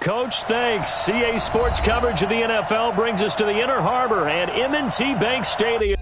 Coach. Thanks. CA Sports coverage of the NFL brings us to the Inner Harbor and M&T Bank Stadium.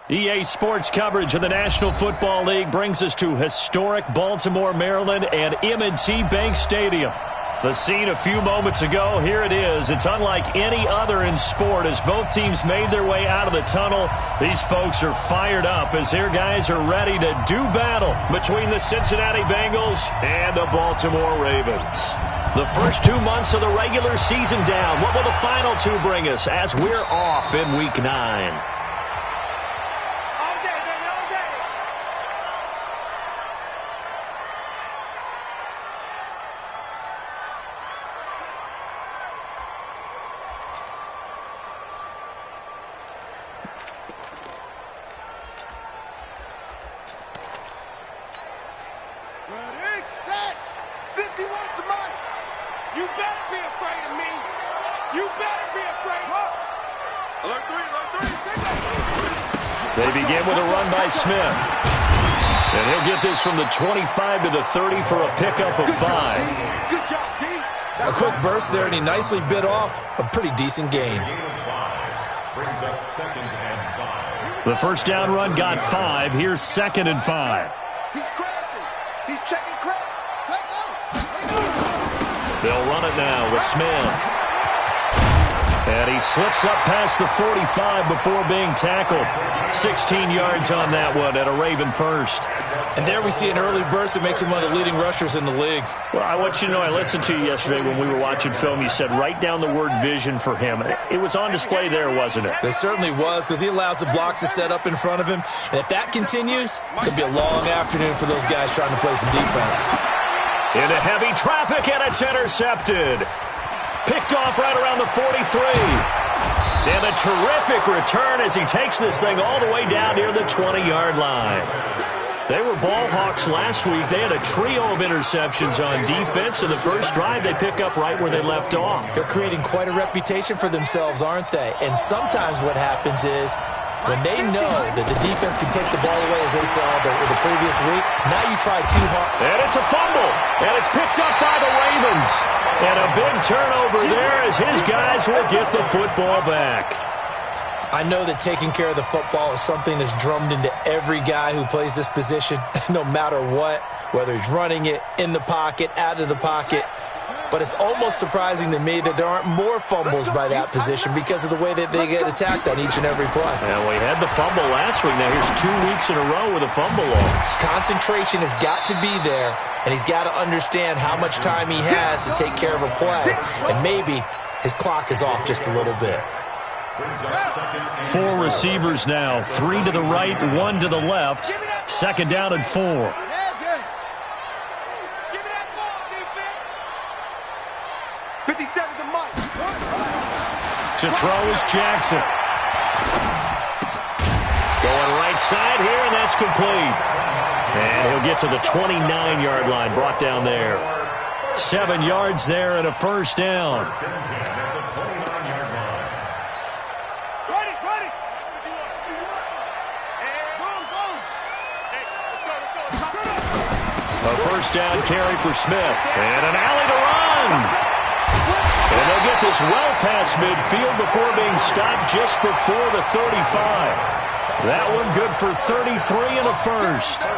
EA Sports coverage of the National Football League brings us to historic Baltimore, Maryland, and M&T Bank Stadium. The scene a few moments ago, here it is. It's unlike any other in sport as both teams made their way out of the tunnel. These folks are fired up as their guys are ready to do battle between the Cincinnati Bengals and the Baltimore Ravens. The first 2 months of the regular season down. What will the final two bring us as we're off in Week 9? They begin with a run by Smith. And he'll get this from the 25 to the 30 for a pickup of 5. Good job, D. A quick burst there, and he nicely bit off a pretty decent gain. The first down run got 5. Here's 2nd and 5. He's crashing. He's checking crash. They'll run it now with Smith. And he slips up past the 45 before being tackled. 16 yards on that one at a Raven first. And there we see an early burst that makes him one of the leading rushers in the league. Well, I want you to know, I listened to you yesterday when we were watching film. You said write down the word vision for him. It was on display there, wasn't it? It certainly was, because he allows the blocks to set up in front of him. And if that continues, it'll be a long afternoon for those guys trying to play some defense. Into heavy traffic, and it's intercepted. Picked off right around the 43. And a terrific return as he takes this thing all the way down near the 20-yard line. They were ball hawks last week. They had a trio of interceptions on defense. In the first drive, they pick up right where they left off. They're creating quite a reputation for themselves, aren't they? And sometimes what happens is when they know that the defense can take the ball away, as they saw the previous week, now you try too hard. And it's a fumble. And it's picked up by the Ravens. And a big turnover there as his guys will get the football back. I know that taking care of the football is something that's drummed into every guy who plays this position, no matter what, whether he's running it, in the pocket, out of the pocket. But it's almost surprising to me that there aren't more fumbles by that position because of the way that they get attacked on each and every play. And we had the fumble last week. Now here's 2 weeks in a row with a fumble loss. Concentration has got to be there, and he's got to understand how much time he has to take care of a play. And maybe his clock is off just a little bit. 4 receivers now, 3 to the right, 1 to the left. 2nd down and 4. To throw is Jackson. Going right side here, and that's complete. And he'll get to the 29-yard line, brought down there. 7 yards there and a first down. A first down carry for Smith. And an alley to run. And they'll get this well past midfield before being stopped just before the 35. That one good for 33 and a first.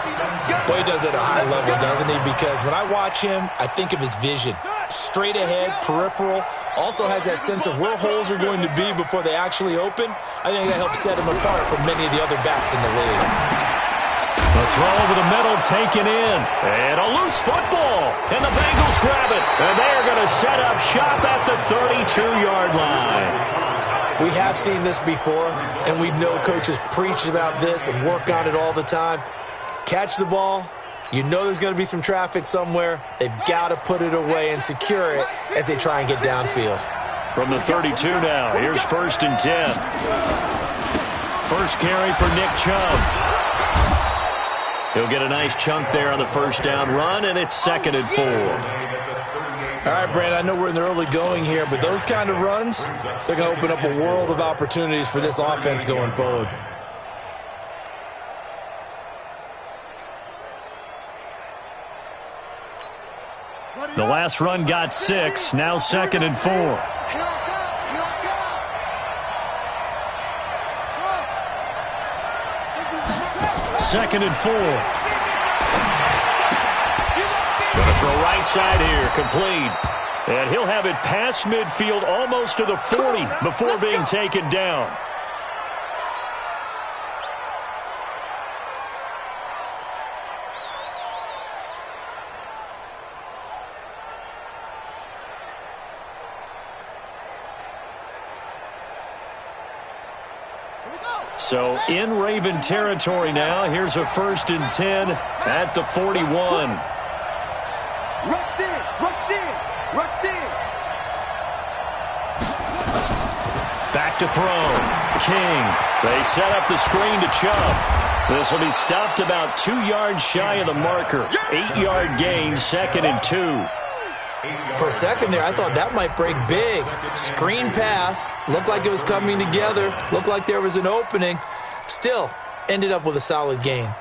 Boy, he does it at a high level, doesn't he? Because when I watch him, I think of his vision. Straight ahead, peripheral. Also has that sense of where holes are going to be before they actually open. I think that helps set him apart from many of the other backs in the league. The throw over the middle taken in. And a loose football. And the Bengals grab it. And they're going to set up shop at the 32-yard line. We have seen this before, and we know coaches preach about this and work on it all the time. Catch the ball. You know there's going to be some traffic somewhere. They've got to put it away and secure it as they try and get downfield. From the 32 now, here's 1st and 10. First carry for Nick Chubb. He'll get a nice chunk there on the first down run, and it's 2nd and 4. All right, Brand, I know we're in the early going here, but those kind of runs, they're going to open up a world of opportunities for this offense going forward. The last run got 6, now 2nd and 4. 2nd and 4. Going to throw right side here, complete. And he'll have it past midfield almost to the 40 before being taken down. So in Raven territory now. Here's a 1st and 10 at the 41. Rush in, rush in, rush in. Back to throw. King. They set up the screen to Chubb. This will be stopped about 2 yards shy of the marker. 8-yard gain, 2nd and 2. For a second there, I thought that might break big. Screen pass. Looked like it was coming together. Looked like there was an opening. Still, ended up with a solid gain.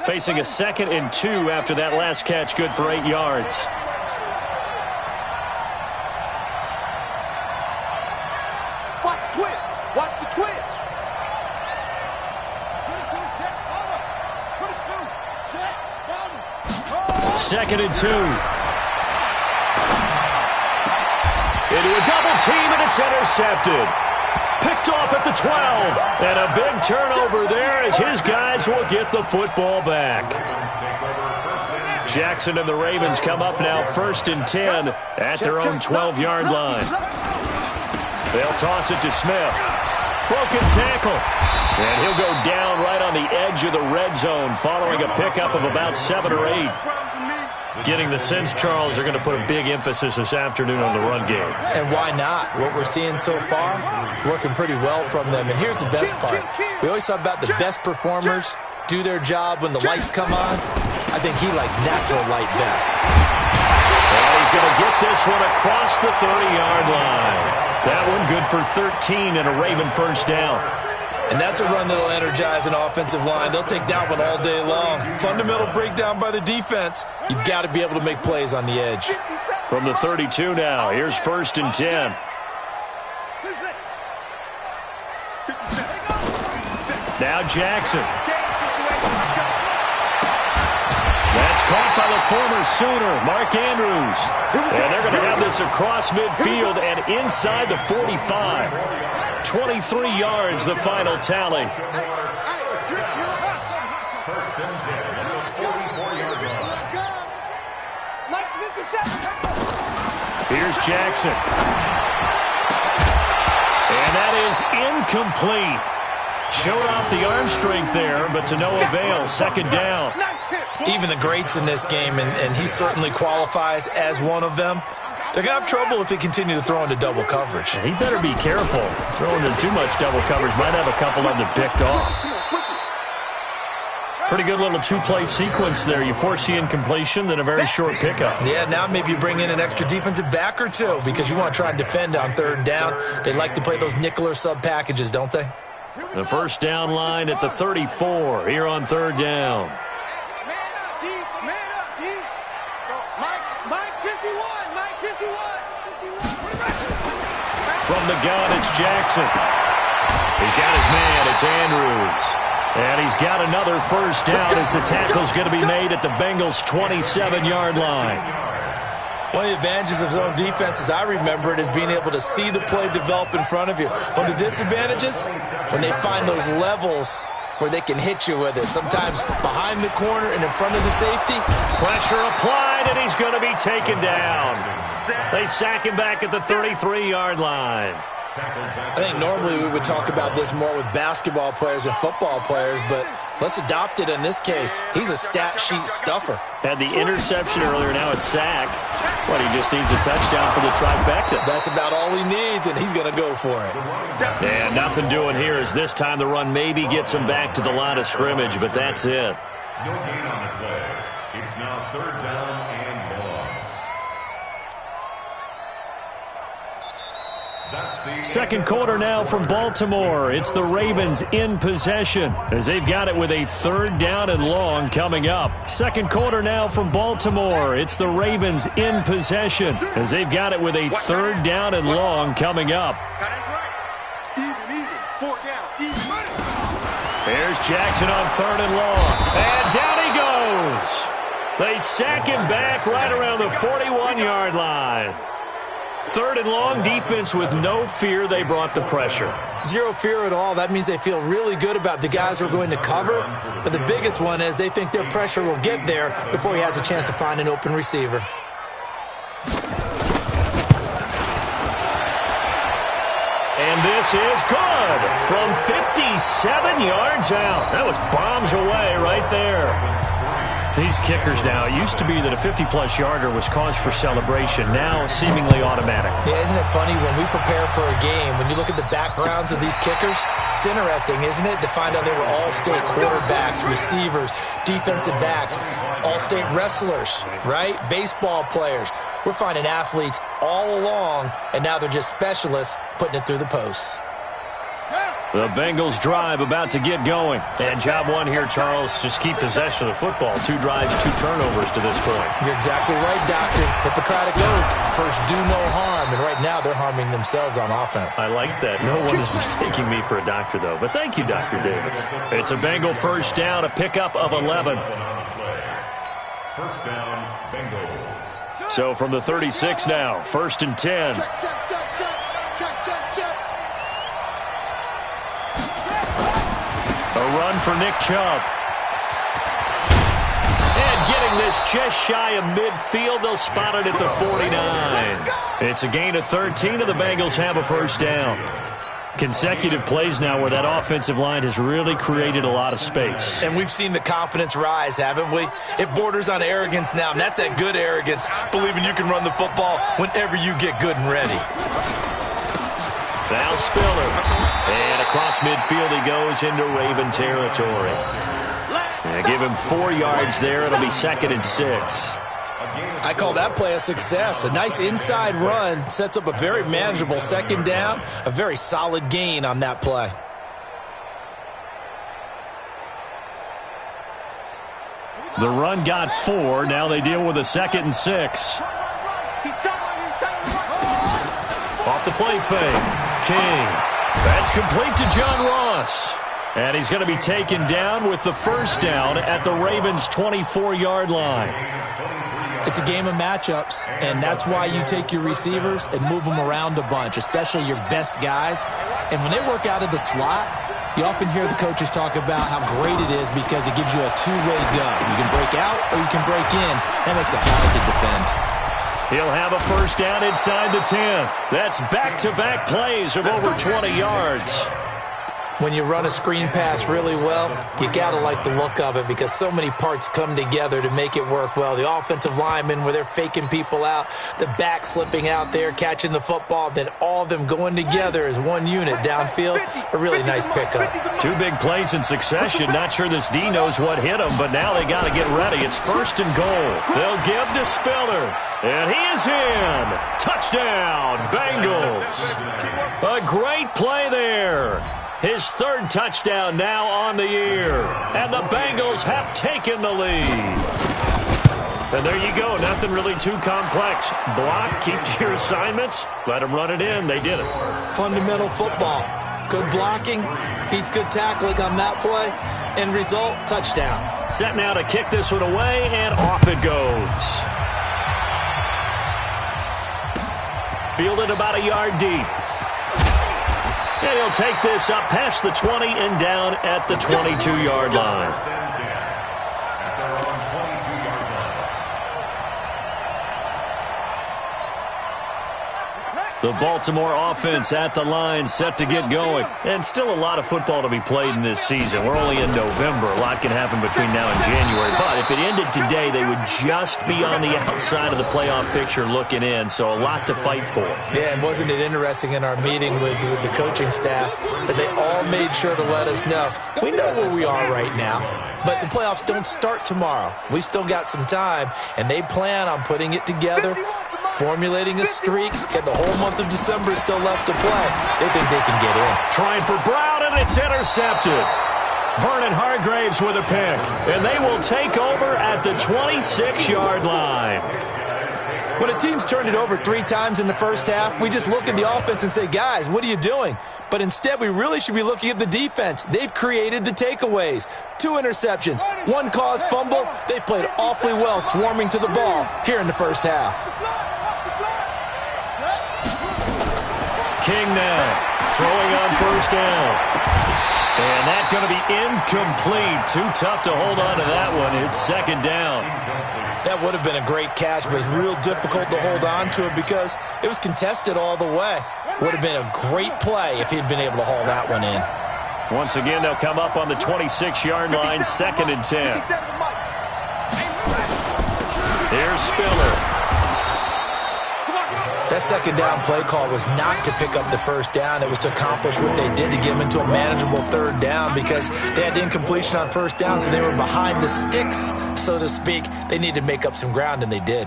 Facing a 2nd and 2 after that last catch, good for 8 yards. Watch the twitch. Watch the twitch. 2nd and 2. Into a double team, and it's intercepted. Picked off at the 12. And a big turnover there as his guys will get the football back. Jackson and the Ravens come up now 1st and 10 at their own 12-yard line. They'll toss it to Smith. Broken tackle. And he'll go down right on the edge of the red zone following a pickup of about 7 or 8. Getting the sense, Charles, they're going to put a big emphasis this afternoon on the run game. And why not? What we're seeing so far is working pretty well from them. And here's the best part. We always talk about the best performers do their job when the lights come on. I think he likes natural light best. Well, he's going to get this one across the 30-yard line. That one good for 13 and a Raven first down. And that's a run that'll energize an offensive line. They'll take that one all day long. Fundamental breakdown by the defense. You've got to be able to make plays on the edge. From the 32 now, here's 1st and 10. Now Jackson. That's caught by the former Sooner, Mark Andrews. And they're going to have this across midfield and inside the 45. 23 yards, the final tally. Here's Jackson. And that is incomplete. Showed off the arm strength there, but to no avail. 2nd down. even the greats in this game, and he certainly qualifies as one of them, they're going to have trouble if they continue to throw into double coverage. He better be careful. Throwing into too much double coverage might have a couple of them picked off. Pretty good little two-play sequence there. You force the incompletion, then a very short pickup. Yeah, now maybe you bring in an extra defensive back or two because you want to try and defend on third down. They like to play those nickel or sub packages, don't they? The first down line at the 34 here on third down. From the gun, it's Jackson. He's got his man. It's Andrews. And he's got another first down as the tackle's going to be made at the Bengals' 27-yard line. One of the advantages of zone defense, as I remember it, is being able to see the play develop in front of you. One of the disadvantages, when they find those levels where they can hit you with it, sometimes behind the corner and in front of the safety. Pressure applied, and he's going to be taken down. They sack him back at the 33-yard line. I think normally we would talk about this more with basketball players and football players, but let's adopt it in this case. He's a stat sheet stuffer. Had the interception earlier, now a sack. But he just needs a touchdown for the trifecta. That's about all he needs, and he's going to go for it. And nothing doing here as this time the run maybe gets him back to the line of scrimmage, but that's it. No gain on the play. It's now third down and long. Second quarter now from Baltimore. It's the Ravens in possession as they've got it with a third down and long coming up. Second quarter now from Baltimore. It's the Ravens in possession as they've got it with a third down and long coming up. There's Jackson on third and long. And down he goes. They sack him back right around the 41-yard line. Third and long, defense with no fear. They brought the pressure. Zero fear at all. That means they feel really good about the guys who are going to cover. But the biggest one is they think their pressure will get there before he has a chance to find an open receiver. And this is good from 57 yards out. That was bombs away right there. These kickers now, it used to be that a 50-plus yarder was cause for celebration, now seemingly automatic. Yeah, isn't it funny when we prepare for a game, when you look at the backgrounds of these kickers, it's interesting, isn't it, to find out they were all-state quarterbacks, receivers, defensive backs, all-state wrestlers, right? Baseball players. We're finding athletes all along, and now they're just specialists putting it through the posts. The Bengals drive about to get going. And job one here, Charles, just keep possession of the football. 2 drives, 2 turnovers to this point. You're exactly right, Doctor. Hippocratic oath. First, do no harm. And right now, they're harming themselves on offense. I like that. No one is mistaking me for a doctor, though. But thank you, Dr. Davis. It's a Bengal first down, a pickup of 11. First down, Bengals. So from the 36 now, first and 10. A run for Nick Chubb. And getting this just shy of midfield, they'll spot it at the 49. It's a gain of 13, and the Bengals have a first down. Consecutive plays now where that offensive line has really created a lot of space. And we've seen the confidence rise, haven't we? It borders on arrogance now, and that's that good arrogance, believing you can run the football whenever you get good and ready. Now Spiller. And across midfield he goes into Raven territory. And give him 4 yards there. It'll be second and 6. I call that play a success. A nice inside run sets up a very manageable second down. A very solid gain on that play. The run got 4. Now they deal with a second and 6. Off the play fake. King. That's complete to John Ross. And he's going to be taken down with the first down at the Ravens' 24-yard line. It's a game of matchups, and that's why you take your receivers and move them around a bunch, especially your best guys. And when they work out of the slot, you often hear the coaches talk about how great it is because it gives you a two-way go. You can break out or you can break in. That makes it hard to defend. He'll have a first down inside the 10. That's back-to-back plays of over 20 yards. When you run a screen pass really well, you got to like the look of it because so many parts come together to make it work well. The offensive linemen, where they're faking people out, the back slipping out there, catching the football, then all of them going together as one unit downfield. A really nice pickup. 2 big plays in succession. Not sure this D knows what hit him, but now they got to get ready. It's 1st and goal. They'll give to Spiller, and he is in. Touchdown, Bengals. A great play there. His 3rd touchdown now on the year. And the Bengals have taken the lead. And there you go. Nothing really too complex. Block, keep to your assignments, let them run it in. They did it. Fundamental football. Good blocking, beats good tackling on that play. End result, touchdown. Set now to kick this one away, and off it goes. Fielded about a yard deep. And he'll take this up past the 20 and down at the 22-yard line. The Baltimore offense at the line, set to get going. And still a lot of football to be played in this season. We're only in November. A lot can happen between now and January. But if it ended today, they would just be on the outside of the playoff picture looking in. So a lot to fight for. Yeah, and wasn't it interesting in our meeting with the coaching staff that they all made sure to let us know, we know where we are right now, but the playoffs don't start tomorrow. We still got some time, and they plan on putting it together, formulating a streak, get the whole month of December still left to play. They think they can get in. Trying for Brown, and it's intercepted. Vernon Hargraves with a pick, and they will take over at the 26-yard line. When a team's turned it over 3 times in the first half, we just look at the offense and say, guys, what are you doing? But instead, we really should be looking at the defense. They've created the takeaways. 2 interceptions, 1 caused fumble. They played awfully well swarming to the ball here in the first half. King now throwing on 1st down. And that's going to be incomplete. Too tough to hold on to that one. It's 2nd down. That would have been a great catch, but it's real difficult to hold on to it because it was contested all the way. Would have been a great play if he'd been able to haul that one in. Once again, they'll come up on the 26-yard line, 2nd and 10. Here's Spiller. That 2nd down play call was not to pick up the 1st down. It was to accomplish what they did to get them into a manageable 3rd down because they had incompletion on 1st down, so they were behind the sticks, so to speak. They needed to make up some ground, and they did.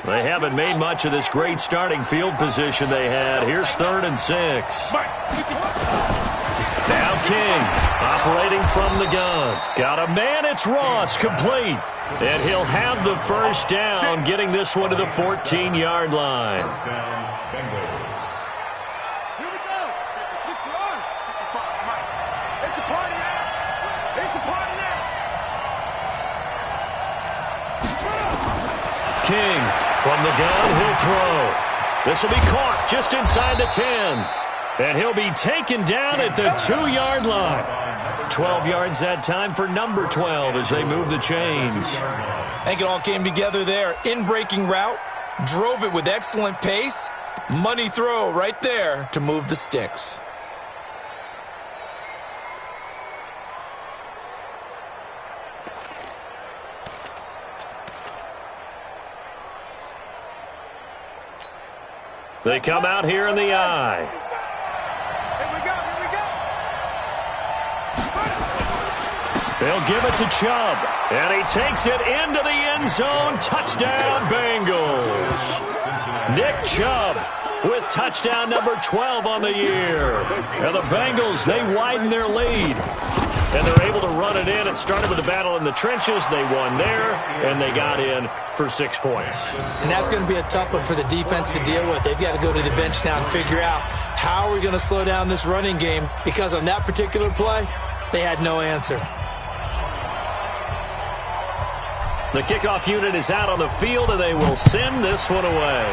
They haven't made much of this great starting field position they had. Here's 3rd and 6. Now King operating from the gun. Got a man, it's Ross, complete. And he'll have the 1st down, getting this one to the 14-yard line. King from the gun, he'll throw. This will be caught just inside the 10. And he'll be taken down at the 2-yard line. 12 yards that time for number 12 as they move the chains. I think it all came together there. In-breaking route, drove it with excellent pace. Money throw right there to move the sticks. They come out here in the eye. Here we go. They'll give it to Chubb. And he takes it into the end zone. Touchdown, Bengals. Nick Chubb with touchdown number 12 on the year. And the Bengals, they widen their lead. And they're able to run it in. It started with a battle in the trenches. They won there, and they got in for 6 points. And that's going to be a tough one for the defense to deal with. They've got to go to the bench now and figure out how are we going to slow down this running game, because on that particular play, they had no answer. The kickoff unit is out on the field, and they will send this one away.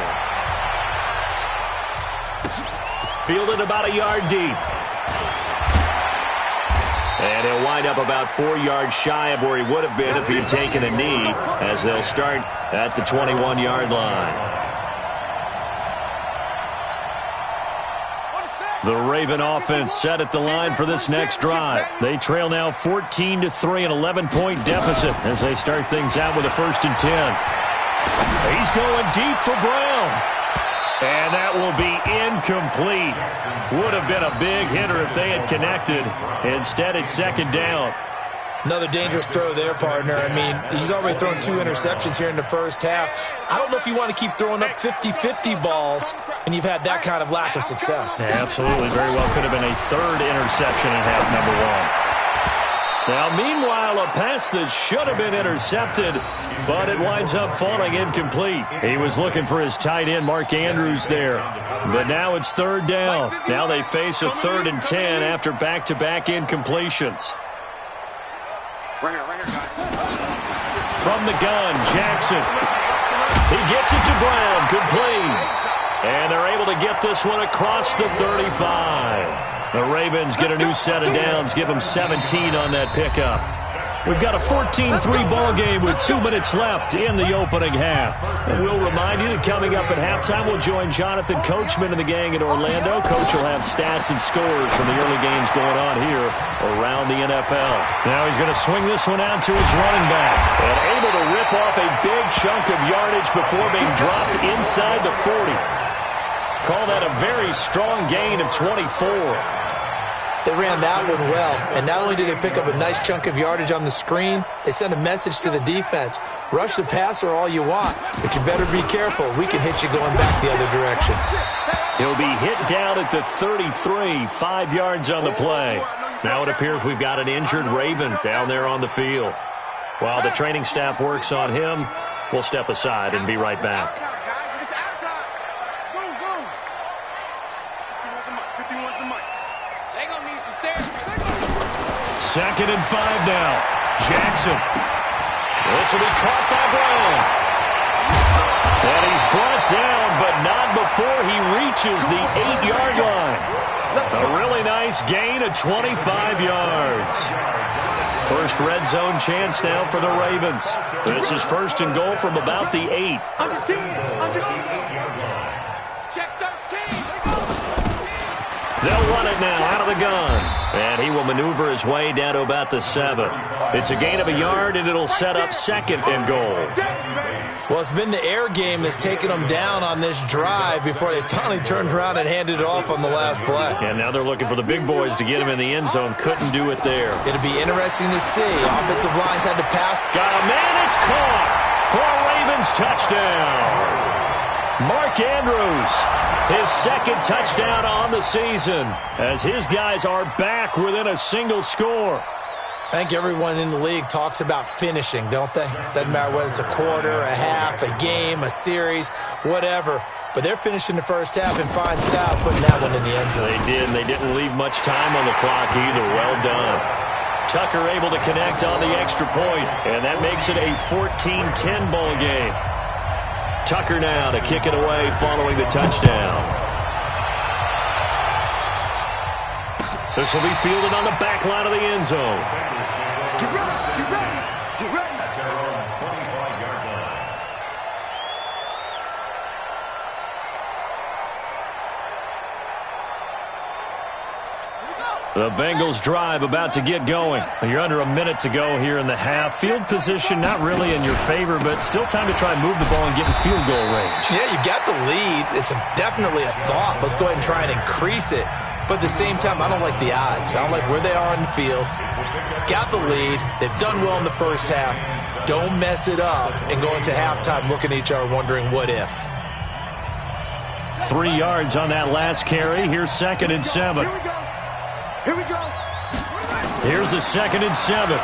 Fielded about a yard deep. And he'll wind up about 4 yards shy of where he would have been if he had taken a knee, as they'll start at the 21-yard line. The Raven offense set at the line for this next drive. They trail now 14-3, an 11-point deficit as they start things out with a 1st and 10. He's going deep for Brown. And that will be incomplete. Would have been a big hitter if they had connected. Instead, it's 2nd down. Another dangerous throw there, partner. I mean, he's already thrown 2 interceptions here in the first half. I don't know if you want to keep throwing up 50-50 balls, and you've had that kind of lack of success. Yeah, absolutely. Very well could have been a 3rd interception in half number 1. Now, meanwhile, a pass that should have been intercepted, but it winds up falling incomplete. He was looking for his tight end, Mark Andrews, there. But now it's 3rd down. Now they face a 3rd and 10 after back-to-back incompletions. Right here, guys. From the gun, Jackson. He gets it to Brown, complete. And they're able to get this one across the 35. The Ravens get a new set of downs, give them 17 on that pickup. We've got a 14-3 ball game with 2 minutes left in the opening half. And we'll remind you that coming up at halftime, we'll join Jonathan Coachman and the gang in Orlando. Coach will have stats and scores from the early games going on here around the NFL. Now he's going to swing this one out to his running back and able to rip off a big chunk of yardage before being dropped inside the 40. Call that a very strong gain of 24. They ran that one well, and not only did they pick up a nice chunk of yardage on the screen, they sent a message to the defense. Rush the passer all you want, but you better be careful. We can hit you going back the other direction. He'll be hit down at the 33, 5 yards on the play. Now it appears we've got an injured Raven down there on the field. While the training staff works on him, we'll step aside and be right back. 2nd and 5 now. Jackson. This will be caught by Brown. And he's brought down, but not before he reaches the 8-yard line. A really nice gain of 25 yards. First red zone chance now for the Ravens. This is 1st and goal from about the 8. They'll run it now out of the gun. And he will maneuver his way down to about the 7. It's a gain of a yard, and it'll set up 2nd and goal. Well, it's been the air game that's taken them down on this drive before they finally turned around and handed it off on the last play. And now they're looking for the big boys to get him in the end zone. Couldn't do it there. It'll be interesting to see. Offensive lines had to pass. Got a man. It's caught for a Ravens touchdown. Mark Andrews, his 2nd touchdown on the season, as his guys are back within a single score. I think everyone in the league talks about finishing, don't they? Doesn't matter whether it's a quarter, a half, a game, a series, whatever. But they're finishing the first half in fine style, putting that one in the end zone. They did, and they didn't leave much time on the clock either. Well done. Tucker able to connect on the extra point, and that makes it a 14-10 ball game. Tucker now to kick it away following the touchdown. This will be fielded on the back line of the end zone. Get ready. The Bengals drive about to get going. You're under a minute to go here in the half. Field position not really in your favor, but still time to try and move the ball and get in field goal range. Yeah, you got the lead. It's definitely a thought. Let's go ahead and try and increase it. But at the same time, I don't like the odds. I don't like where they are on the field. Got the lead. They've done well in the first half. Don't mess it up and go into halftime looking at each other wondering what if. 3 yards on that last carry. Here's 2nd and 7. Here we go. Here's a 2nd and 7.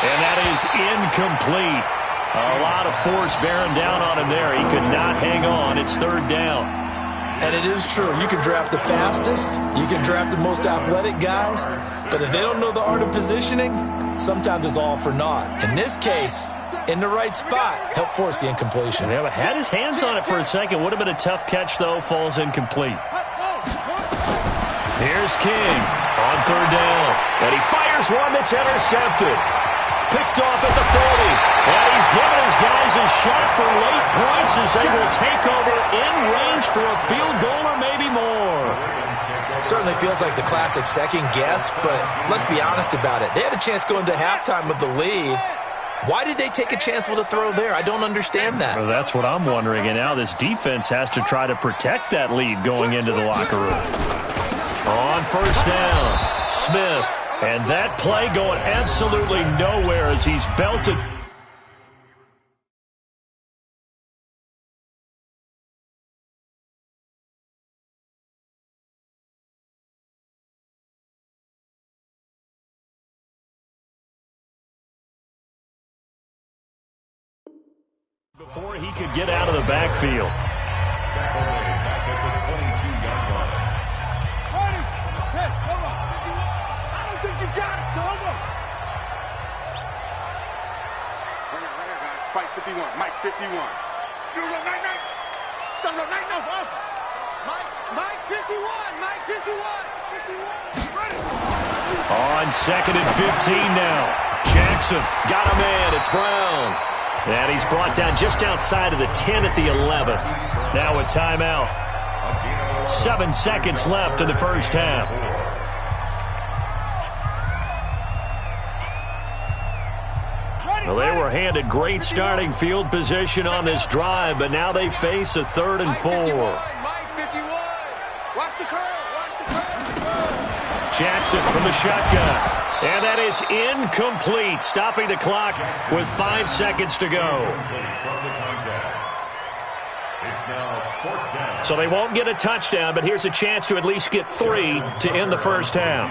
And that is incomplete. A lot of force bearing down on him there. He could not hang on. It's 3rd down. And it is true. You can draft the fastest. You can draft the most athletic guys. But if they don't know the art of positioning, sometimes it's all for naught. In this case, in the right spot, help force the incompletion. Yeah, but had his hands on it for a second. Would have been a tough catch, though. Falls incomplete. Here's King on third down. And he fires one that's intercepted. Picked off at the 40. And he's given his guys a shot for late points as they will take over in range for a field goal or maybe more. Certainly feels like the classic second guess, but let's be honest about it. They had a chance going to halftime with the lead. Why did they take a chance with a throw there? I don't understand that. Well, that's what I'm wondering. And now this defense has to try to protect that lead going into the locker room. On first down, Smith. And that play going absolutely nowhere as he's belted. Before he could get out of the backfield. Fight 51, Mike 51. You go night. Don't go night, no. Mike 51, Mike 51. Ready. On second and 15 now. Jackson got a man. It's Brown. And he's brought down just outside of the 10 at the 11. Now a timeout. 7 seconds left in the first half. Well, they were handed great starting field position on this drive, but now they face a 3rd and 4. Jackson from the shotgun. And that is incomplete, stopping the clock with 5 seconds to go. So they won't get a touchdown, but here's a chance to at least get 3 to end the first half.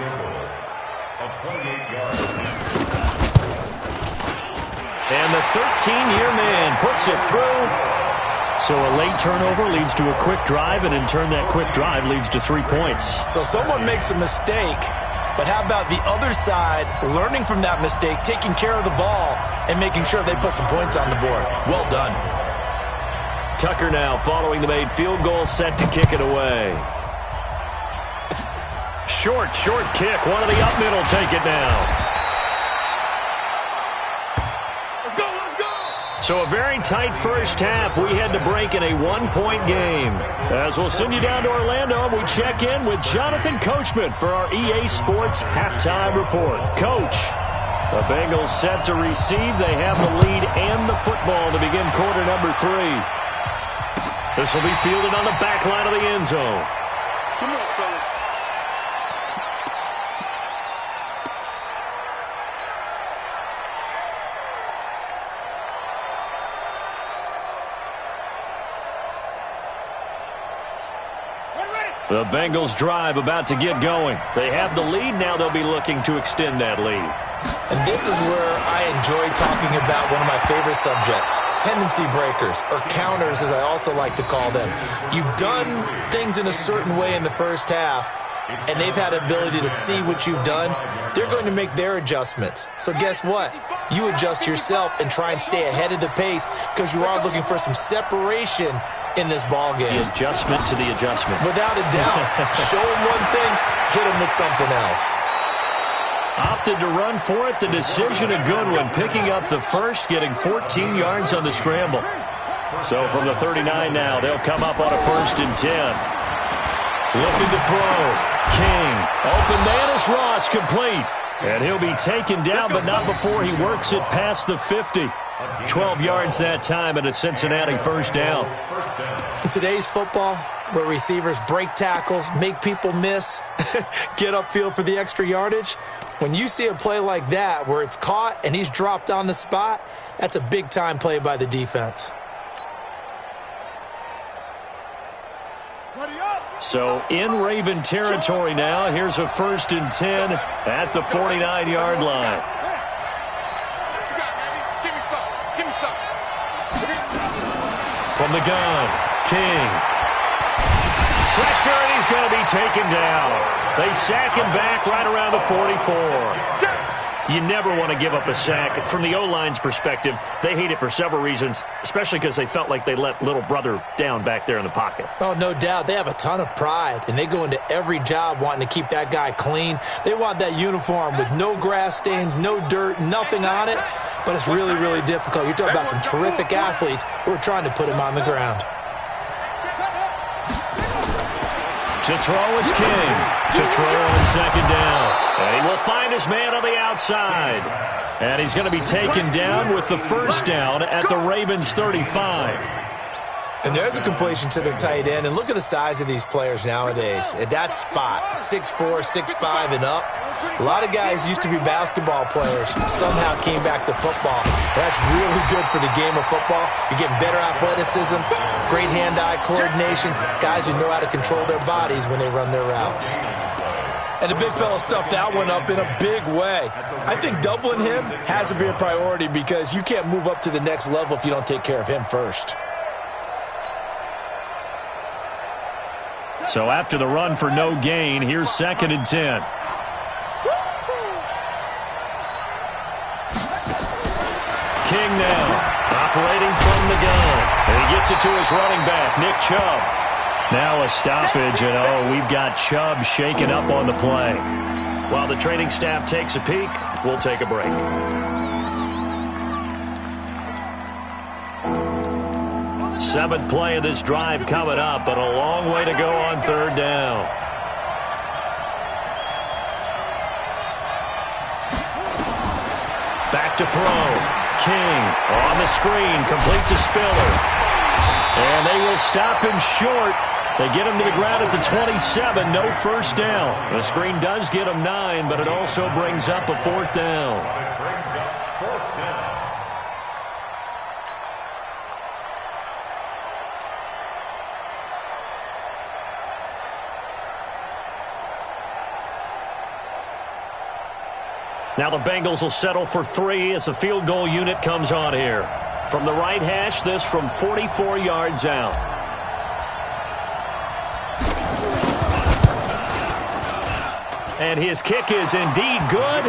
And the 13-year man puts it through. So a late turnover leads to a quick drive, and in turn that quick drive leads to 3 points. So someone makes a mistake, but how about the other side learning from that mistake, taking care of the ball, and making sure they put some points on the board? Well done. Tucker now following the made field goal, set to kick it away. Short kick. One of the up middle take it now. So a very tight first half. We had to break in a 1-point game. As we'll send you down to Orlando, we check in with Jonathan Coachman for our EA Sports Halftime Report. Coach, the Bengals set to receive. They have the lead and the football to begin quarter number 3. This will be fielded on the back line of the end zone. Come on, fellas. The Bengals drive about to get going. They have the lead. Now they'll be looking to extend that lead. And this is where I enjoy talking about one of my favorite subjects, tendency breakers, or counters as I also like to call them. You've done things in a certain way in the first half, and they've had the ability to see what you've done. They're going to make their adjustments. So guess what? You adjust yourself and try and stay ahead of the pace because you are looking for some separation in this ball game. The adjustment to the adjustment. Without a doubt. Show them one thing, hit them with something else. Opted to run for it. The decision a good one. Picking up the first, getting 14 yards on the scramble. So from the 39 now, they'll come up on a 1st and 10. Looking to throw. King. Open man is Ross, complete. And he'll be taken down, but not before he works it past the 50. 12 yards that time and a Cincinnati first down. In today's football, where receivers break tackles, make people miss, get upfield for the extra yardage, when you see a play like that where it's caught and he's dropped on the spot, that's a big-time play by the defense. So in Raven territory now, here's a 1st and 10 at the 49-yard line. What you got, baby? Give me some. Give me some. From the gun, King. Pressure, and he's going to be taken down. They sack him back right around the 44. You never want to give up a sack. From the O-line's perspective, they hate it for several reasons, especially because they felt like they let little brother down back there in the pocket. Oh, no doubt. They have a ton of pride, and they go into every job wanting to keep that guy clean. They want that uniform with no grass stains, no dirt, nothing on it, but it's really, really difficult. You're talking about some terrific athletes who are trying to put him on the ground. To throw is King. To throw on second down. And he will find his man on the outside. And he's going to be taken down with the first down at the Ravens' 35. And there's a completion to the tight end. And look at the size of these players nowadays. At that spot, 6'4", 6'5", and up. A lot of guys used to be basketball players, somehow came back to football. That's really good for the game of football. You're getting better athleticism, great hand-eye coordination, guys who know how to control their bodies when they run their routes. And the big fella stuffed that one up in a big way. I think doubling him has to be a priority because you can't move up to the next level if you don't take care of him first. So after the run for no gain, here's 2nd and 10. King now, operating from the gun. And he gets it to his running back, Nick Chubb. Now a stoppage, and we've got Chubb shaken up on the play. While the training staff takes a peek, we'll take a break. Seventh play of this drive coming up, but a long way to go on 3rd down. Back to throw. King on the screen, complete to Spiller. And they will stop him short. They get him to the ground at the 27, no first down. The screen does get him 9, but it also brings up a 4th down. Now the Bengals will settle for 3 as the field goal unit comes on here. From the right hash, this from 44 yards out. And his kick is indeed good.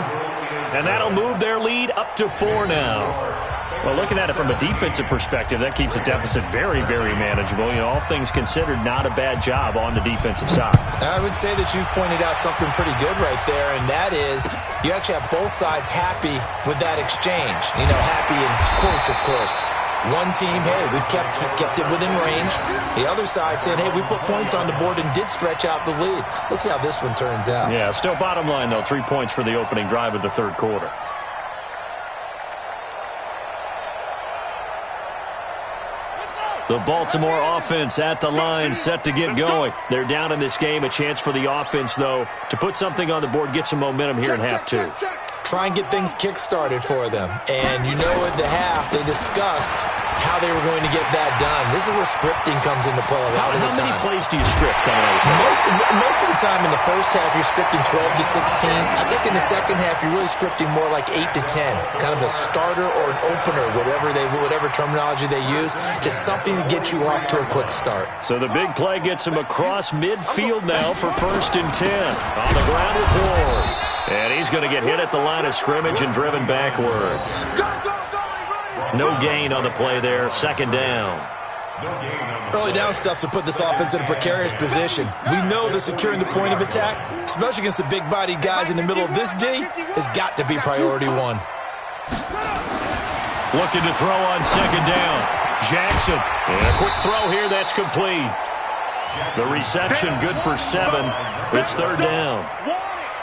And that'll move their lead up to 4 now. Well, looking at it from a defensive perspective, that keeps a deficit very, very manageable. You know, all things considered, not a bad job on the defensive side. I would say that you've pointed out something pretty good right there, and that is you actually have both sides happy with that exchange. You know, happy in quotes, of course. One team, hey, we've kept it within range. The other side saying, hey, we put points on the board and did stretch out the lead. Let's see how this one turns out. Yeah, still bottom line, though, 3 points for the opening drive of the 3rd quarter. The Baltimore offense at the line, set to get going. They're down in this game. A chance for the offense, though, to put something on the board, get some momentum here in half 2. Try and get things kick-started for them. And you know at the half, they discussed how they were going to get that done. This is where scripting comes into play a lot of the time. How many plays do you script coming out of most of the time in the first half, you're scripting 12 to 16. I think in the second half, you're really scripting more like 8 to 10. Kind of a starter or an opener, whatever terminology they use. Just something to get you off to a quick start. So the big play gets him across midfield now for 1st and 10. On the ground with Ward. And he's going to get hit at the line of scrimmage and driven backwards. No gain on the play there. 2nd down. Early down stuff to put this offense in a precarious position. We know that securing the point of attack, especially against the big-bodied guys in the middle of this D, has got to be priority 1. Looking to throw on 2nd down. Jackson. And a quick throw here. That's complete. The reception good for 7. It's 3rd down.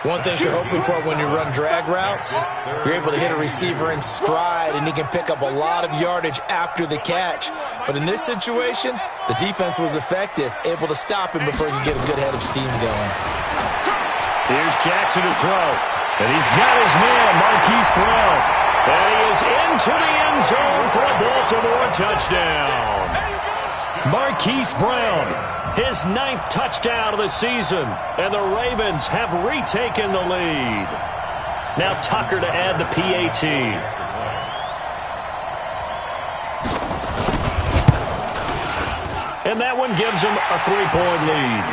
One thing you're hoping for when you run drag routes, you're able to hit a receiver in stride, and he can pick up a lot of yardage after the catch. But in this situation, the defense was effective, able to stop him before he could get a good head of steam going. Here's Jackson to throw. And he's got his man, Marquise Brown. And he is into the end zone for a Baltimore touchdown. Marquise Brown, his 9th touchdown of the season, and the Ravens have retaken the lead. Now Tucker to add the PAT. And that one gives him a 3-point lead.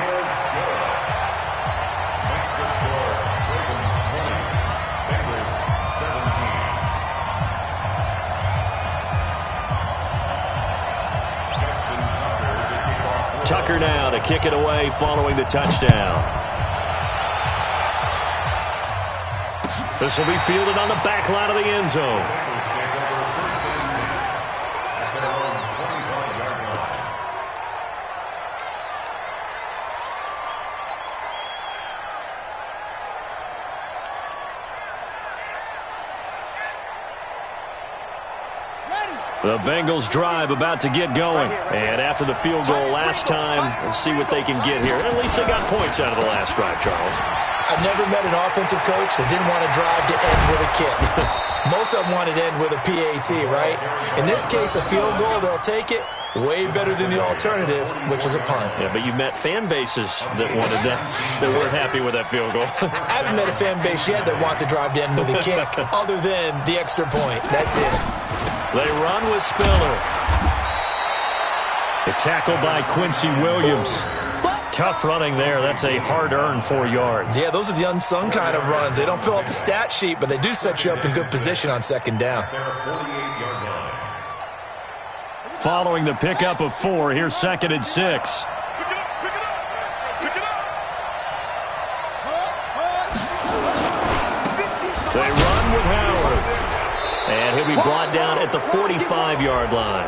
Tucker now to kick it away following the touchdown. This will be fielded on the back line of the end zone. The Bengals drive about to get going. And after the field goal last time, we'll see what they can get here. At least they got points out of the last drive, Charles. I've never met an offensive coach that didn't want to drive to end with a kick. Most of them wanted to end with a PAT, right? In this case, a field goal, they'll take it. Way better than the alternative, which is a punt. Yeah, but you've met fan bases that wanted that, that weren't happy with that field goal. I haven't met a fan base yet that wants to drive to end with a kick, other than the extra point. That's it. They run with Spiller. The tackle by Quincy Williams. Tough running there. That's a hard-earned 4 yards. Yeah, those are the unsung kind of runs. They don't fill up the stat sheet, but they do set you up in good position on second down. Following the pickup of 4, here's 2nd and 6. They run with Howard. And he'll be brought down at the 45-yard line.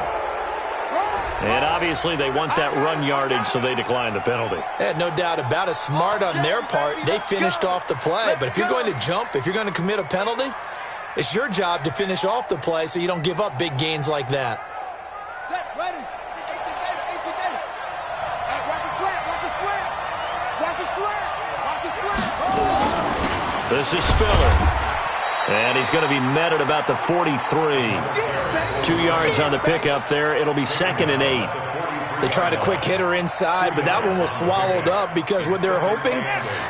And obviously they want that run yardage, so they decline the penalty. Yeah, no doubt about it. Smart on their part. They finished off the play. But if you're going to jump, if you're going to commit a penalty, it's your job to finish off the play so you don't give up big gains like that. Set, ready. 18 data. Watch the slant. This is Spiller. And he's going to be met at about the 43. 2 yards on the pickup there. It'll be 2nd and 8. They tried a quick hitter inside, but that one was swallowed up because what they're hoping,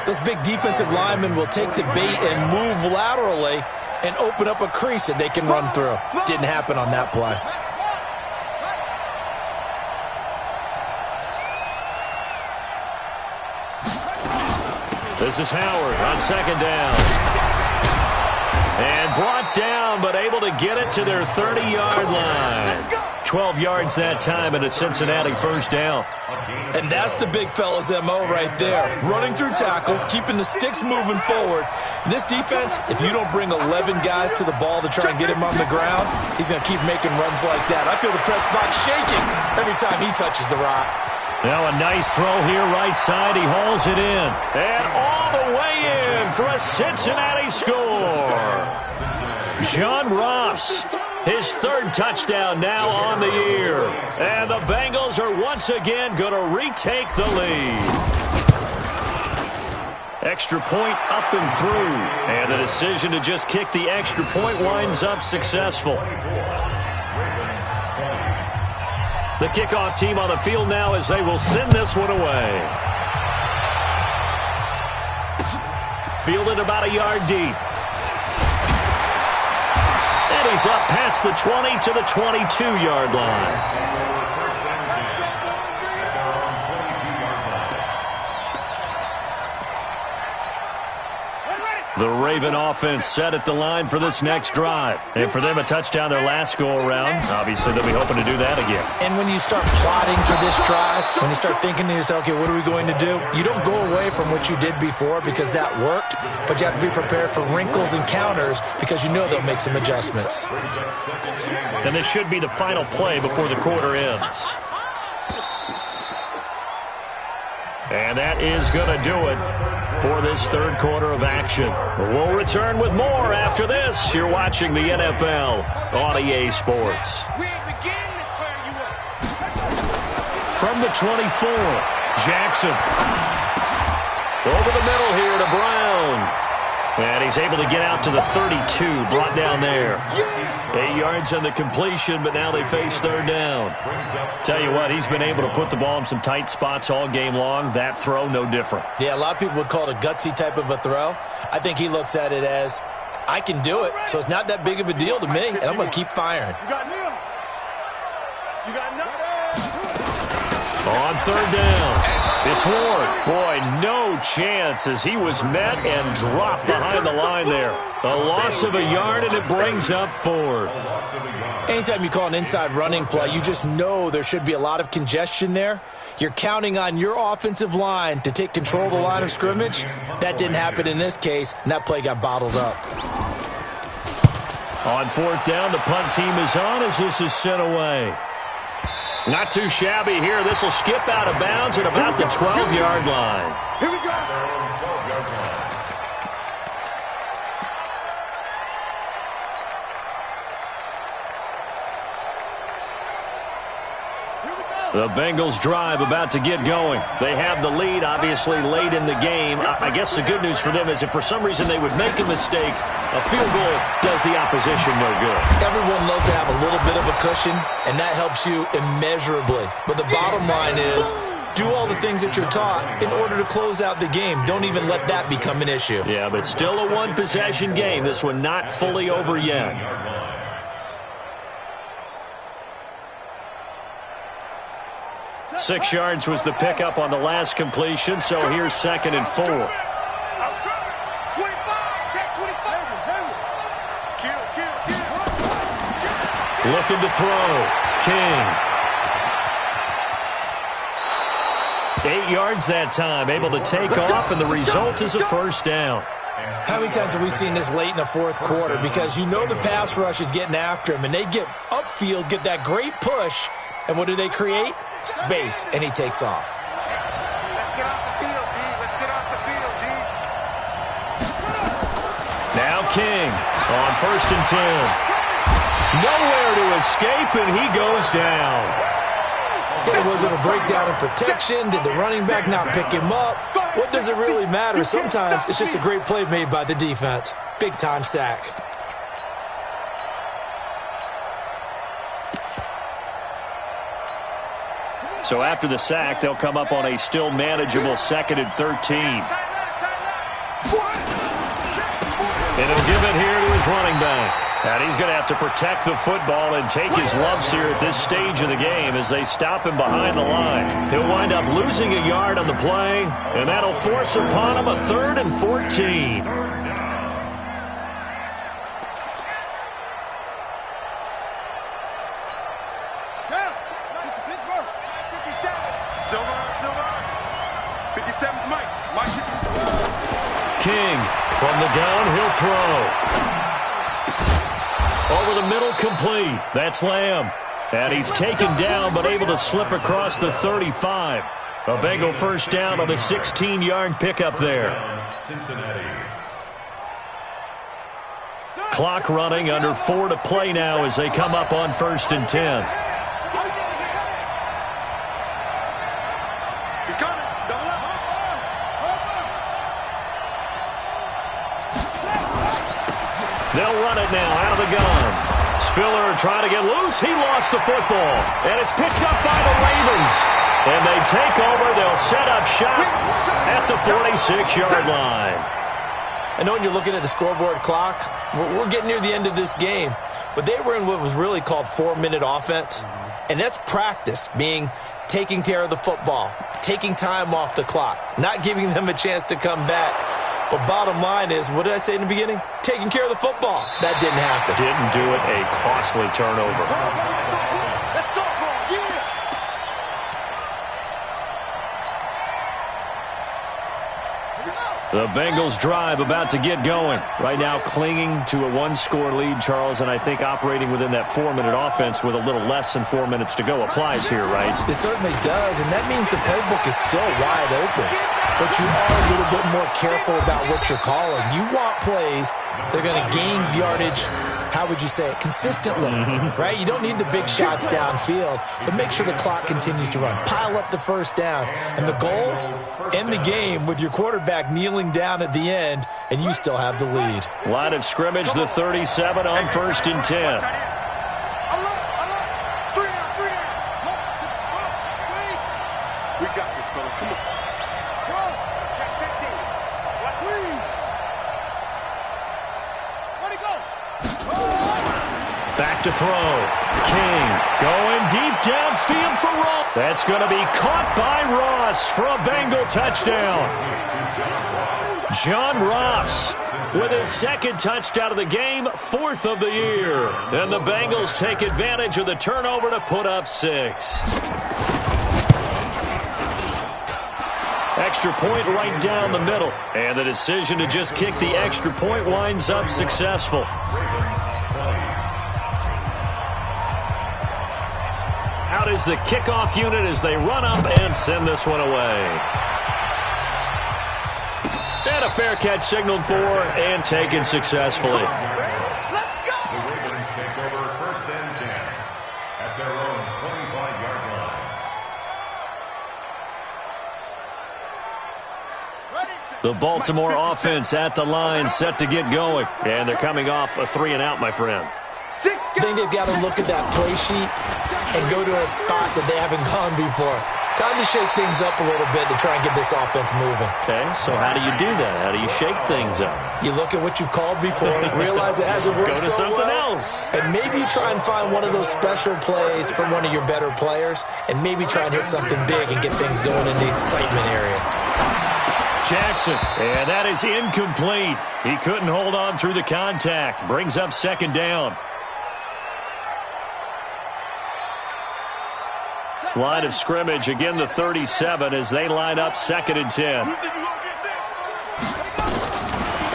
those big defensive linemen will take the bait and move laterally and open up a crease that they can run through. Didn't happen on that play. This is Howard on 2nd down. And brought down, but able to get it to their 30-yard line. 12 yards that time, and a Cincinnati first down. And that's the big fella's MO right there. Running through tackles, keeping the sticks moving forward. This defense, if you don't bring 11 guys to the ball to try and get him on the ground, he's going to keep making runs like that. I feel the press box shaking every time he touches the rock. Now a nice throw here right side. He hauls it in. And all the way in for a Cincinnati score. John Ross, his 3rd touchdown now on the year. And the Bengals are once again going to retake the lead. Extra point up and through. And the decision to just kick the extra point winds up successful. The kickoff team on the field now as they will send this one away. Fielded about a yard deep. And he's up past the 20 to the 22-yard line. The Raven offense set at the line for this next drive. And for them, a touchdown their last go-around. Obviously, they'll be hoping to do that again. And when you start plotting for this drive, when you start thinking to yourself, okay, what are we going to do? You don't go away from what you did before because that worked, but you have to be prepared for wrinkles and counters because you know they'll make some adjustments. And this should be the final play before the quarter ends. And that is going to do it for this 3rd quarter of action. We'll return with more after this. You're watching the NFL on EA Sports. From the 24, Jackson. Over the middle here to Brown. And he's able to get out to the 32, brought down there. 8 yards on the completion, but now they face 3rd down. Tell you what, he's been able to put the ball in some tight spots all game long. That throw, no different. Yeah, a lot of people would call it a gutsy type of a throw. I think he looks at it as, I can do it, so it's not that big of a deal to me, and I'm going to keep firing. You got Neil. You got Neil. On 3rd down. It's Ward. Boy, no chance as he was met and dropped behind the line there. A loss of a yard, and it brings up fourth. Anytime you call an inside running play, you just know there should be a lot of congestion there. You're counting on your offensive line to take control of the line of scrimmage. That didn't happen in this case, and that play got bottled up. On fourth down, the punt team is on as this is sent away. Not too shabby here. This will skip out of bounds at about the 12-yard line. Here we go. The Bengals drive about to get going. They have the lead, obviously, late in the game. I guess the good news for them is if for some reason they would make a mistake, a field goal does the opposition no good. Everyone loves to have a little bit of a cushion, and that helps you immeasurably. But the bottom line is, do all the things that you're taught in order to close out the game. Don't even let that become an issue. Yeah, but it's still a one-possession game. This one not fully over yet. 6 yards was the pickup on the last completion, so here's 2nd and 4. 25, check 25. Kill. Looking to throw. King. 8 yards that time, able to take off, and the result is a first down. How many times have we seen this late in the fourth quarter? Because you know the pass rush is getting after him, and they get upfield, get that great push, and what do they create? Space, and he takes off. Let's get off the field, D. Let's get off the field, D. Now King on 1st and 10. Nowhere to escape, and he goes down. Was it a breakdown in protection? Did the running back not pick him up? What does it really matter? Sometimes it's just a great play made by the defense. Big-time sack. So after the sack, they'll come up on a still manageable 2nd and 13. And he'll give it here to his running back. And he's going to have to protect the football and take his lumps here at this stage of the game as they stop him behind the line. He'll wind up losing a yard on the play, and that'll force upon him a 3rd and 14. King from the gun, he'll throw. Over the middle, complete. That's Lamb. And he's taken down, but able to slip across the 35. A Bengal first down on the 16-yard pickup there. Clock running, under 4 to play now as they come up on 1st and 10. They'll run it now out of the gun. Spiller trying to get loose. He lost the football. And it's picked up by the Ravens. And they take over. They'll set up shop at the 46-yard line. I know when you're looking at the scoreboard clock, we're getting near the end of this game. But they were in what was really called 4-minute offense. And that's practice, meaning taking care of the football, taking time off the clock, not giving them a chance to come back. But bottom line is, what did I say in the beginning? Taking care of the football. That didn't happen. Didn't do it. A costly turnover. The Bengals drive about to get going. Right now clinging to a 1-score lead, Charles, and I think operating within that 4-minute offense with a little less than 4 minutes to go applies here, right? It certainly does, and that means the playbook is still wide open. But you are a little bit more careful about what you're calling. You want plays that are going to gain yardage, how would you say it, consistently, right? You don't need the big shots downfield, but make sure the clock continues to run. Pile up the first downs. And the goal, end the game with your quarterback kneeling down at the end, and you still have the lead. Line of scrimmage, the 37 on 1st and 10. We got this, fellas. Come on. Check 15. Watch me. Where'd he go? Back to throw. King going deep downfield for Ross. That's going to be caught by Ross for a Bengal touchdown. John Ross with his second touchdown of the game, 4th of the year. And the Bengals take advantage of the turnover to put up 6. Extra point right down the middle. And the decision to just kick the extra point winds up successful. Out is the kickoff unit as they run up and send this one away. And a fair catch signaled for and taken successfully. Let's go! The Ravens take over 1st and 10 at their own 25-yard line. The Baltimore offense at the line, set to get going. And they're coming off a 3-and-out, my friend. I think they've got to look at that play sheet and go to a spot that they haven't gone before. Time to shake things up a little bit to try and get this offense moving. Okay, so how do you do that? How do you shake things up? You look at what you've called before, realize it hasn't worked Go to so something well, else. and maybe try and find one of those special plays from one of your better players, and maybe try and hit something big and get things going in the excitement area. Jackson, and that is incomplete. He couldn't hold on through the contact. Brings up 2nd down. Line of scrimmage, again the 37 as they line up 2nd and 10.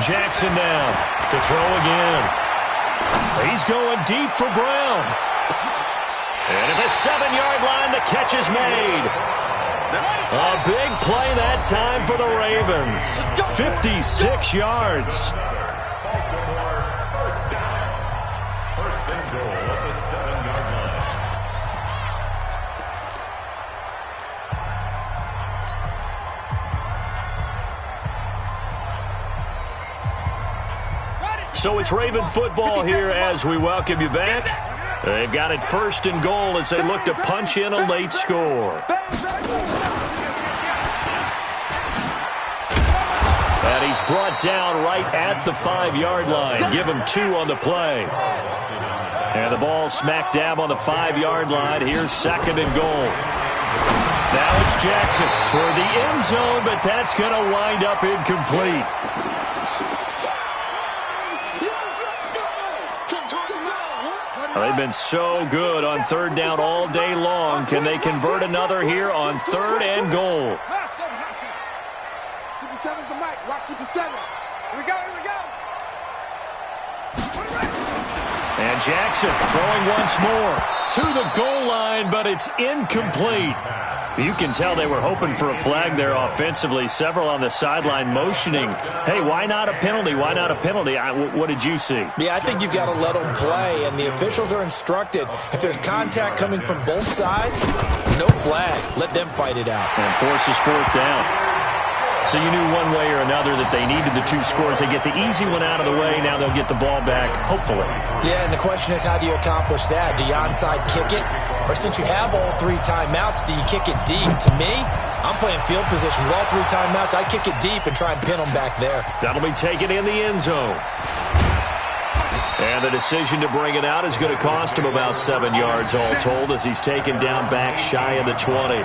Jackson now to throw again. He's going deep for Brown. And at the 7-yard line, the catch is made. A big play that time for the Ravens. 56 yards. First and goal at the 7-yard line. So it's Raven football here as we welcome you back. They've got it 1st and goal as they look to punch in a late score. And he's brought down right at the 5-yard line. Give him 2 on the play. And the ball smack dab on the 5-yard line. Here's 2nd and goal. Now it's Jackson toward the end zone, but that's going to wind up incomplete. They've been so good on 3rd down all day long. Can they convert another here on 3rd and goal? 57's the mic. Watch 57. Here we go, here we go. And Jackson throwing once more to the goal line, but it's incomplete. You can tell they were hoping for a flag there offensively. Several on the sideline motioning, hey, why not a penalty? Why not a penalty? What did you see? Yeah, I think you've got to let them play, and the officials are instructed. If there's contact coming from both sides, no flag. Let them fight it out. And forces 4th down. So you knew one way or another that they needed the 2 scores. They get the easy one out of the way. Now they'll get the ball back, hopefully. Yeah, and the question is, how do you accomplish that? Do you onside kick it? Or since you have all 3 timeouts, do you kick it deep? To me, I'm playing field position. With all 3 timeouts, I kick it deep and try and pin them back there. That'll be taken in the end zone. And the decision to bring it out is going to cost him about 7 yards all told as he's taken down back shy of the 20.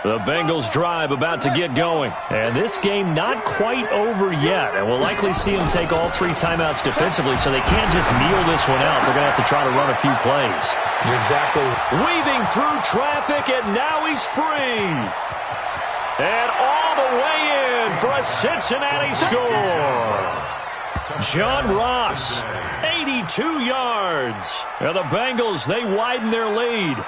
The Bengals drive about to get going. And this game not quite over yet. And we'll likely see them take all 3 timeouts defensively, so they can't just kneel this one out. They're going to have to try to run a few plays. You're exactly weaving through traffic, and now he's free. And all the way in for a Cincinnati score. John Ross, 82 yards. And the Bengals, they widen their lead.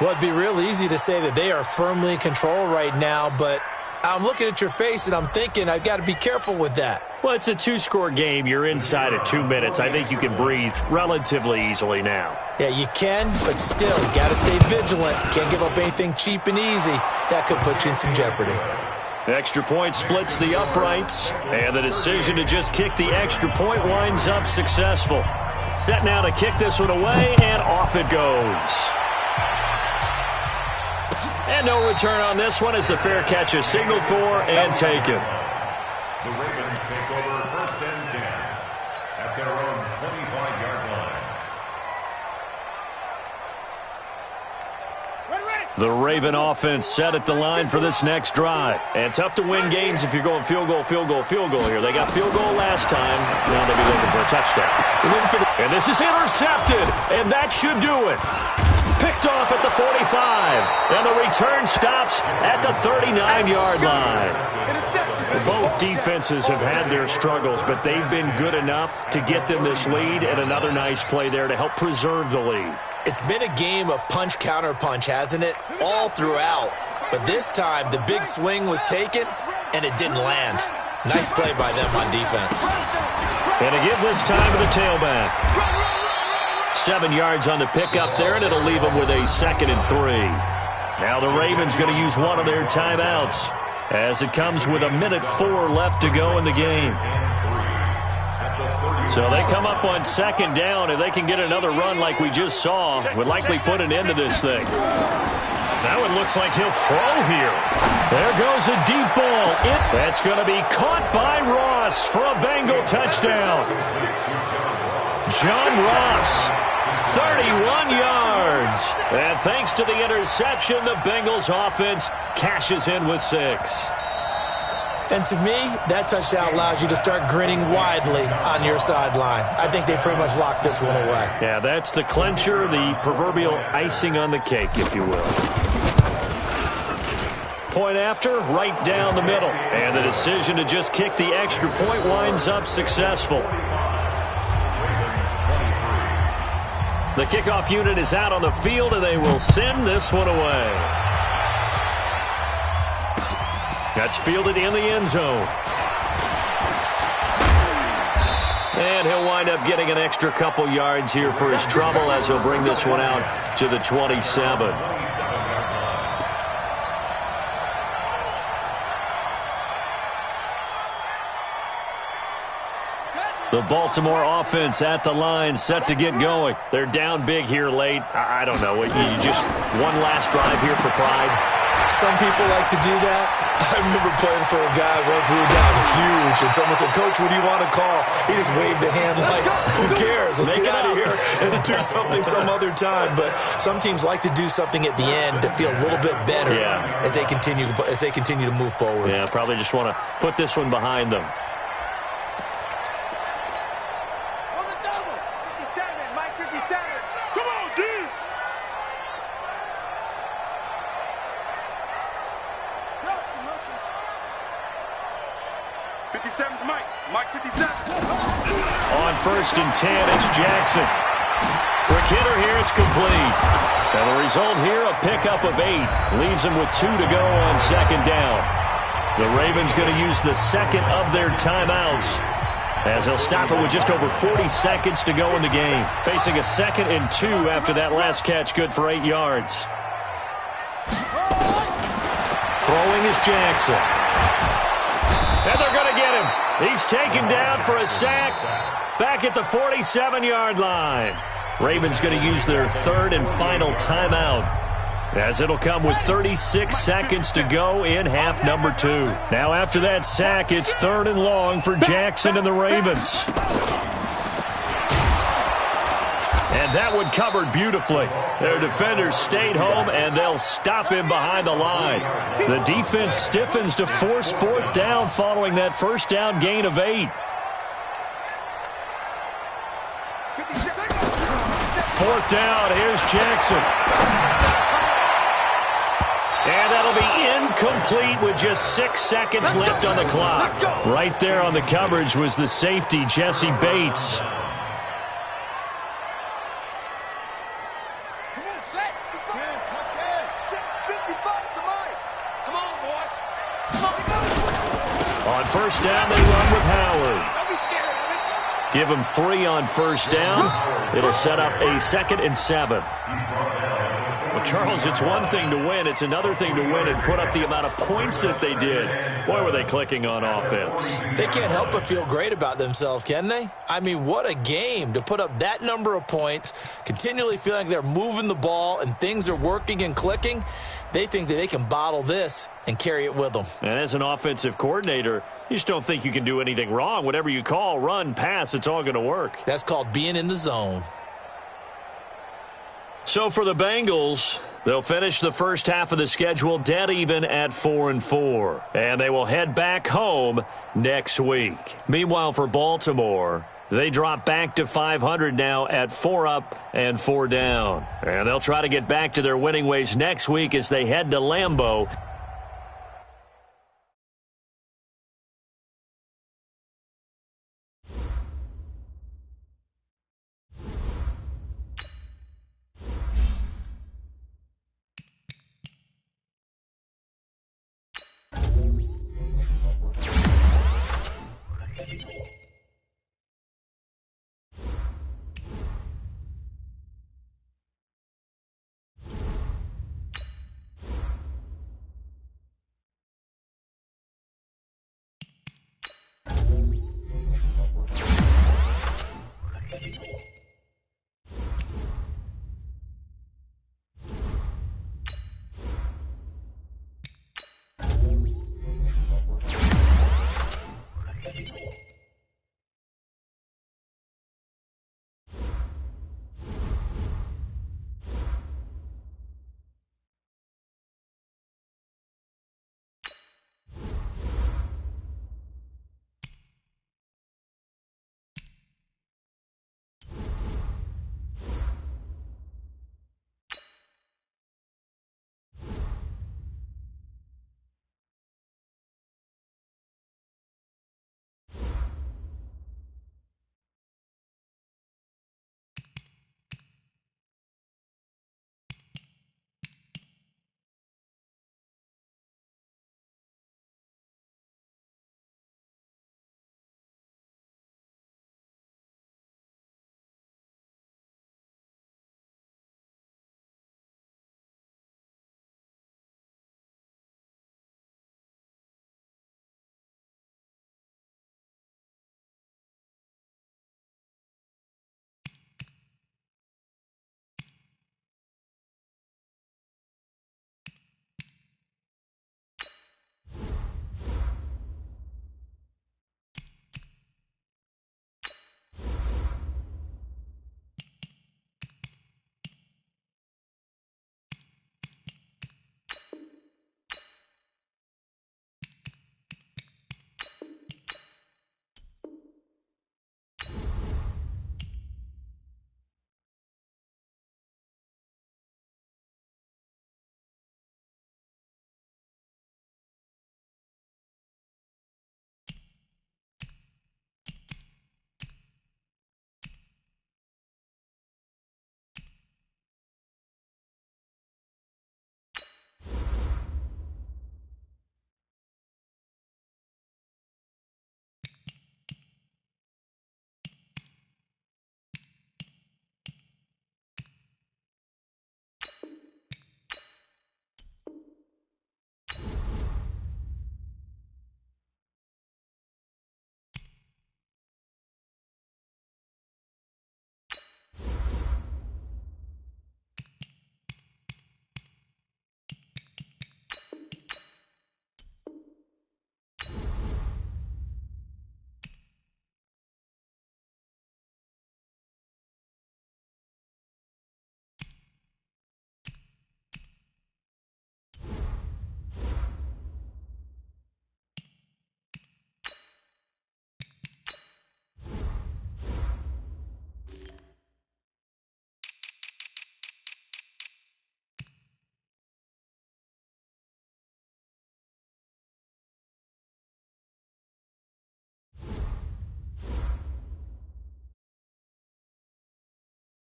Well, it'd be real easy to say that they are firmly in control right now, but I'm looking at your face and I'm thinking I've got to be careful with that. Well, it's a 2-score game. You're inside of 2 minutes. I think you can breathe relatively easily now. Yeah, you can, but still, you got to stay vigilant. Can't give up anything cheap and easy. That could put you in some jeopardy. Extra point splits the uprights, and the decision to just kick the extra point winds up successful. Set now to kick this one away, and off it goes. And no return on this one as the fair catch is signaled for and taken. The Ravens take over 1st and 10 at their own 25-yard line. The Raven offense set at the line for this next drive. And tough to win games if you're going field goal, field goal, field goal here. They got field goal last time. Now they'll be looking for a touchdown. And this is intercepted, and that should do it. Picked off at the 45, and the return stops at the 39-yard line. Both defenses have had their struggles, but they've been good enough to get them this lead, and another nice play there to help preserve the lead. It's been a game of punch-counter-punch, hasn't it? All throughout. But this time, the big swing was taken, and it didn't land. Nice play by them on defense. And to give this time to the tailback. 7 yards on the pickup there, and it'll leave them with a 2nd and 3. Now the Ravens going to use one of their timeouts as it comes with 1:04 left to go in the game. So they come up on 2nd down. If they can get another run like we just saw, would likely put an end to this thing. Now it looks like he'll throw here. There goes a deep ball. That's going to be caught by Ross for a Bengal touchdown. John Ross, 31 yards. And thanks to the interception, the Bengals offense cashes in with 6. And to me, that touchdown allows you to start grinning widely on your sideline. I think they pretty much locked this one away. Yeah, that's the clincher, the proverbial icing on the cake, if you will. Point after, right down the middle. And the decision to just kick the extra point winds up successful. The kickoff unit is out on the field, and they will send this one away. That's fielded in the end zone. And he'll wind up getting an extra couple yards here for his trouble as he'll bring this one out to the 27. The Baltimore offense at the line, set to get going. They're down big here late. I don't know. You just one last drive here for pride. Some people like to do that. I remember playing for a guy once. We were down huge, and someone said, "Coach, what do you want to call?" He just waved a hand like, "Who cares? Let's get out of here and do something some other time." But some teams like to do something at the end to feel a little bit better as they continue to move forward. Yeah, probably just want to put this one behind them. On 1st and 10, it's Jackson. Quick hitter here, it's complete. And the result here, a pickup of 8. Leaves him with 2 to go on 2nd down. The Ravens going to use the 2nd of their timeouts as they'll stop it with just over 40 seconds to go in the game. Facing a 2nd and 2 after that last catch, good for 8 yards. Throwing is Jackson. And they're going to get him. He's taken down for a sack back at the 47-yard line. Ravens going to use their 3rd and final timeout as it'll come with 36 seconds to go in half number 2. Now after that sack, it's 3rd and long for Jackson and the Ravens. And that one covered beautifully. Their defenders stayed home, and they'll stop him behind the line. The defense stiffens to force 4th down following that 1st down gain of 8. 4th down, here's Jackson. And that'll be incomplete with just 6 seconds left on the clock. Right there on the coverage was the safety, Jesse Bates. On 1st down, they run with Howard. Give him 3 on 1st down. It'll set up a 2nd and 7. Well, Charles, it's one thing to win. It's another thing to win and put up the amount of points that they did. Boy, were they clicking on offense. They can't help but feel great about themselves, can they? I mean, what a game to put up that number of points, continually feeling like they're moving the ball and things are working and clicking. They think that they can bottle this and carry it with them. And as an offensive coordinator, you just don't think you can do anything wrong. Whatever you call, run, pass, it's all going to work. That's called being in the zone. So for the Bengals, they'll finish the first half of the schedule dead even at 4-4. And they will head back home next week. Meanwhile, for Baltimore, they drop back to 500 now at 4 up and 4 down. And they'll try to get back to their winning ways next week as they head to Lambeau